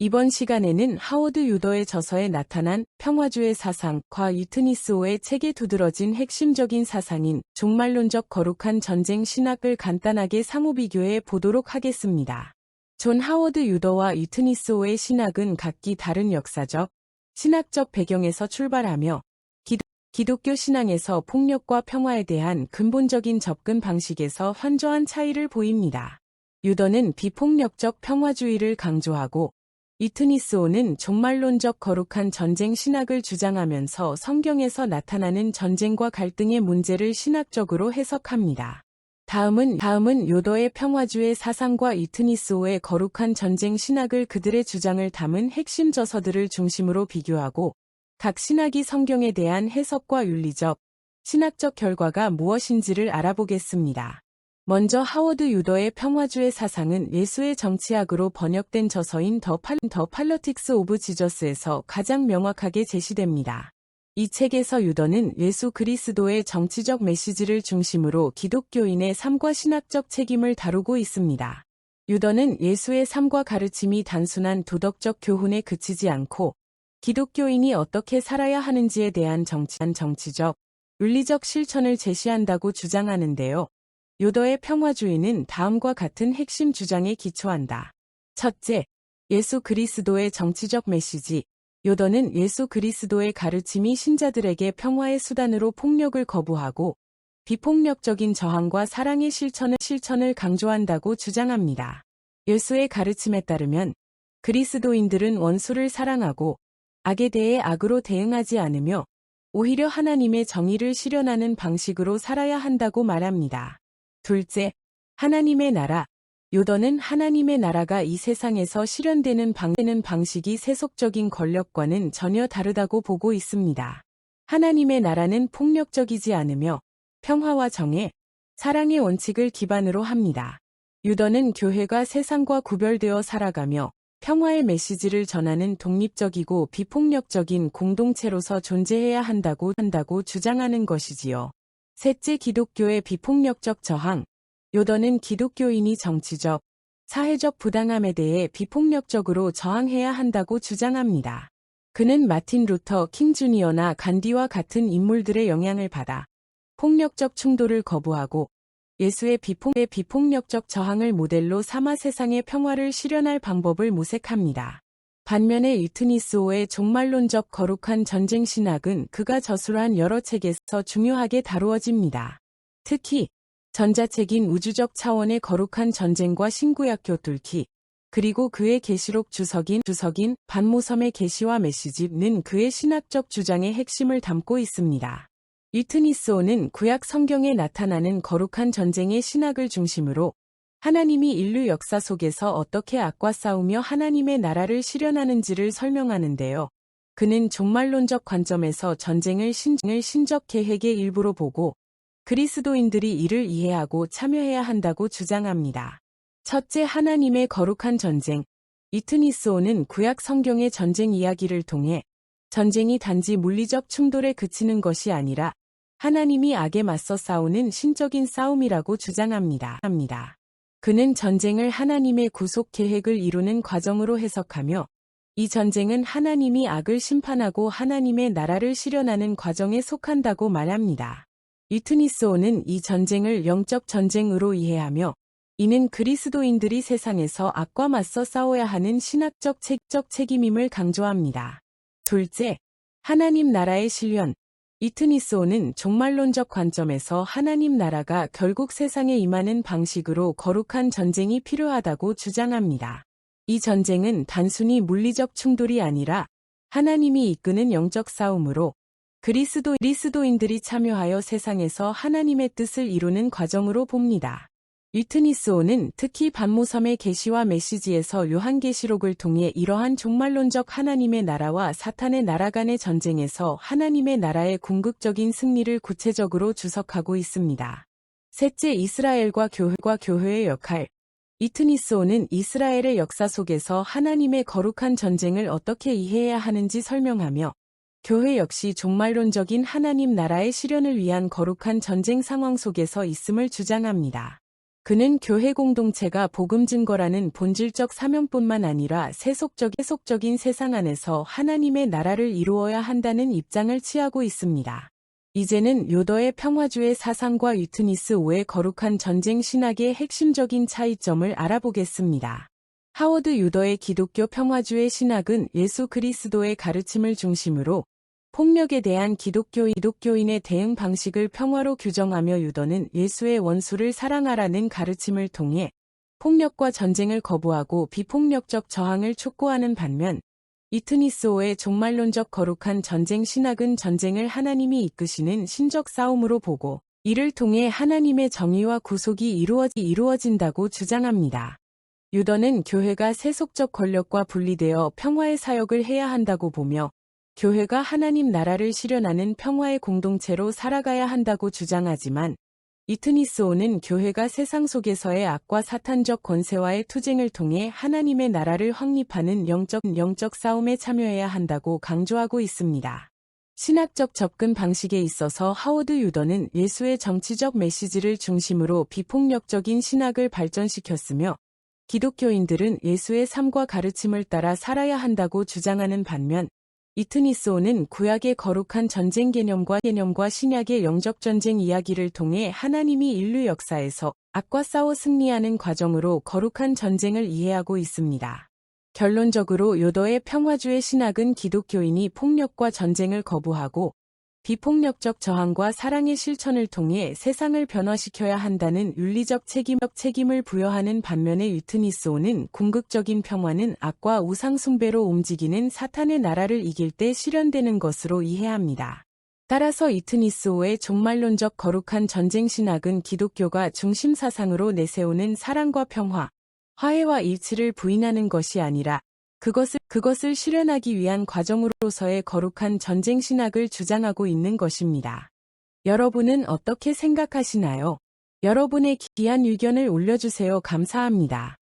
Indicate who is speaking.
Speaker 1: 이번 시간에는 하워드 유더의 저서에 나타난 평화주의 사상과 유트니스호의 책에 두드러진 핵심적인 사상인 종말론적 거룩한 전쟁 신학을 간단하게 상호 비교해 보도록 하겠습니다. 존 하워드 유더와 유트니스호의 신학은 각기 다른 역사적, 신학적 배경에서 출발하며 기독교 신앙에서 폭력과 평화에 대한 근본적인 접근 방식에서 현저한 차이를 보입니다. 유더는 비폭력적 평화주의를 강조하고 유트니스호는 종말론적 거룩한 전쟁 신학을 주장하면서 성경에서 나타나는 전쟁과 갈등의 문제를 신학적으로 해석합니다. 다음은 유더의 평화주의 사상과 유트니스호의 거룩한 전쟁 신학을 그들의 주장을 담은 핵심 저서들을 중심으로 비교하고 각 신학이 성경에 대한 해석과 윤리적, 신학적 결과가 무엇인지를 알아보겠습니다. 먼저 하워드 유더의 평화주의 사상은 예수의 정치학으로 번역된 저서인 더 팔러틱스 오브 지저스에서 가장 명확하게 제시됩니다. 이 책에서 유더는 예수 그리스도의 정치적 메시지를 중심으로 기독교인의 삶과 신학적 책임을 다루고 있습니다. 유더는 예수의 삶과 가르침이 단순한 도덕적 교훈에 그치지 않고 기독교인이 어떻게 살아야 하는지에 대한 정치적, 윤리적 실천을 제시한다고 주장하는데요. 유더의 평화주의는 다음과 같은 핵심 주장에 기초한다. 첫째, 예수 그리스도의 정치적 메시지. 유더는 예수 그리스도의 가르침이 신자들에게 평화의 수단으로 폭력을 거부하고 비폭력적인 저항과 사랑의 실천을 강조한다고 주장합니다. 예수의 가르침에 따르면 그리스도인들은 원수를 사랑하고 악에 대해 악으로 대응하지 않으며 오히려 하나님의 정의를 실현하는 방식으로 살아야 한다고 말합니다. 둘째, 하나님의 나라. 유더는 하나님의 나라가 이 세상에서 실현되는 방식이 세속적인 권력과는 전혀 다르다고 보고 있습니다. 하나님의 나라는 폭력적이지 않으며 평화와 정의, 사랑의 원칙을 기반으로 합니다. 유더는 교회가 세상과 구별되어 살아가며 평화의 메시지를 전하는 독립적이고 비폭력적인 공동체로서 존재해야 한다고 주장하는 것이지요. 셋째, 기독교의 비폭력적 저항. 유더는 기독교인이 정치적, 사회적 부당함에 대해 비폭력적으로 저항해야 한다고 주장합니다. 그는 마틴 루터 킹 주니어나 간디와 같은 인물들의 영향을 받아 폭력적 충돌을 거부하고 예수의 비폭력적 저항을 모델로 삼아 세상의 평화를 실현할 방법을 모색합니다. 반면에 유트니스호의 종말론적 거룩한 전쟁 신학은 그가 저술한 여러 책에서 중요하게 다루어집니다. 특히 전자책인 우주적 차원의 거룩한 전쟁과 신구약교 뚫기, 그리고 그의 계시록 주석인 반모섬의 계시와 메시지는 그의 신학적 주장의 핵심을 담고 있습니다. 유트니스호는 구약 성경에 나타나는 거룩한 전쟁의 신학을 중심으로 하나님이 인류 역사 속에서 어떻게 악과 싸우며 하나님의 나라를 실현하는지를 설명하는데요. 그는 종말론적 관점에서 전쟁을 신적 계획의 일부로 보고 그리스도인들이 이를 이해하고 참여해야 한다고 주장합니다. 첫째, 하나님의 거룩한 전쟁. 유트니스호는 구약 성경의 전쟁 이야기를 통해 전쟁이 단지 물리적 충돌에 그치는 것이 아니라 하나님이 악에 맞서 싸우는 신적인 싸움이라고 주장합니다. 그는 전쟁을 하나님의 구속 계획을 이루는 과정으로 해석하며 이 전쟁은 하나님이 악을 심판하고 하나님의 나라를 실현하는 과정에 속한다고 말합니다. 유트니스호는 이 전쟁을 영적 전쟁으로 이해하며 이는 그리스도인들이 세상에서 악과 맞서 싸워야 하는 신학적 책임임을 강조합니다. 둘째, 하나님 나라의 실현. 유트니스호는 종말론적 관점에서 하나님 나라가 결국 세상에 임하는 방식으로 거룩한 전쟁이 필요하다고 주장합니다. 이 전쟁은 단순히 물리적 충돌이 아니라 하나님이 이끄는 영적 싸움으로 그리스도인들이 참여하여 세상에서 하나님의 뜻을 이루는 과정으로 봅니다. 유트니스호는 특히 반모섬의 계시와 메시지에서 요한계시록을 통해 이러한 종말론적 하나님의 나라와 사탄의 나라 간의 전쟁에서 하나님의 나라의 궁극적인 승리를 구체적으로 주석하고 있습니다. 셋째, 이스라엘과 교회의 역할. 유트니스호는 이스라엘의 역사 속에서 하나님의 거룩한 전쟁을 어떻게 이해해야 하는지 설명하며 교회 역시 종말론적인 하나님 나라의 실현을 위한 거룩한 전쟁 상황 속에서 있음을 주장합니다. 그는 교회 공동체가 복음 증거라는 본질적 사명뿐만 아니라 세속적인 세상 안에서 하나님의 나라를 이루어야 한다는 입장을 취하고 있습니다. 이제는 요더의 평화주의 사상과 유트니스오의 거룩한 전쟁 신학의 핵심적인 차이점을 알아보겠습니다. 하워드 유더의 기독교 평화주의 신학은 예수 그리스도의 가르침을 중심으로 폭력에 대한 기독교인의 대응 방식을 평화로 규정하며 유더는 예수의 원수를 사랑하라는 가르침을 통해 폭력과 전쟁을 거부하고 비폭력적 저항을 촉구하는 반면 유트니스오의 종말론적 거룩한 전쟁 신학은 전쟁을 하나님이 이끄시는 신적 싸움으로 보고 이를 통해 하나님의 정의와 구속이 이루어진다고 주장합니다. 유더는 교회가 세속적 권력과 분리되어 평화의 사역을 해야 한다고 보며 교회가 하나님 나라를 실현하는 평화의 공동체로 살아가야 한다고 주장하지만 유트니스오는 교회가 세상 속에서의 악과 사탄적 권세와의 투쟁을 통해 하나님의 나라를 확립하는 영적 싸움에 참여해야 한다고 강조하고 있습니다. 신학적 접근 방식에 있어서 하워드 유더는 예수의 정치적 메시지를 중심으로 비폭력적인 신학을 발전시켰으며 기독교인들은 예수의 삶과 가르침을 따라 살아야 한다고 주장하는 반면 유트니스오는 구약의 거룩한 전쟁 개념과 신약의 영적 전쟁 이야기를 통해 하나님이 인류 역사에서 악과 싸워 승리하는 과정으로 거룩한 전쟁을 이해하고 있습니다. 결론적으로 요더의 평화주의 신학은 기독교인이 폭력과 전쟁을 거부하고 비폭력적 저항과 사랑의 실천을 통해 세상을 변화시켜야 한다는 윤리적 책임을 부여하는 반면에 유트니스오는 궁극적인 평화는 악과 우상 숭배로 움직이는 사탄의 나라를 이길 때 실현되는 것으로 이해합니다. 따라서 유트니스오의 종말론적 거룩한 전쟁 신학은 기독교가 중심 사상으로 내세우는 사랑과 평화, 화해와 일치를 부인하는 것이 아니라 그것을 실현하기 위한 과정으로서의 거룩한 전쟁 신학을 주장하고 있는 것입니다. 여러분은 어떻게 생각하시나요? 여러분의 귀한 의견을 올려주세요. 감사합니다.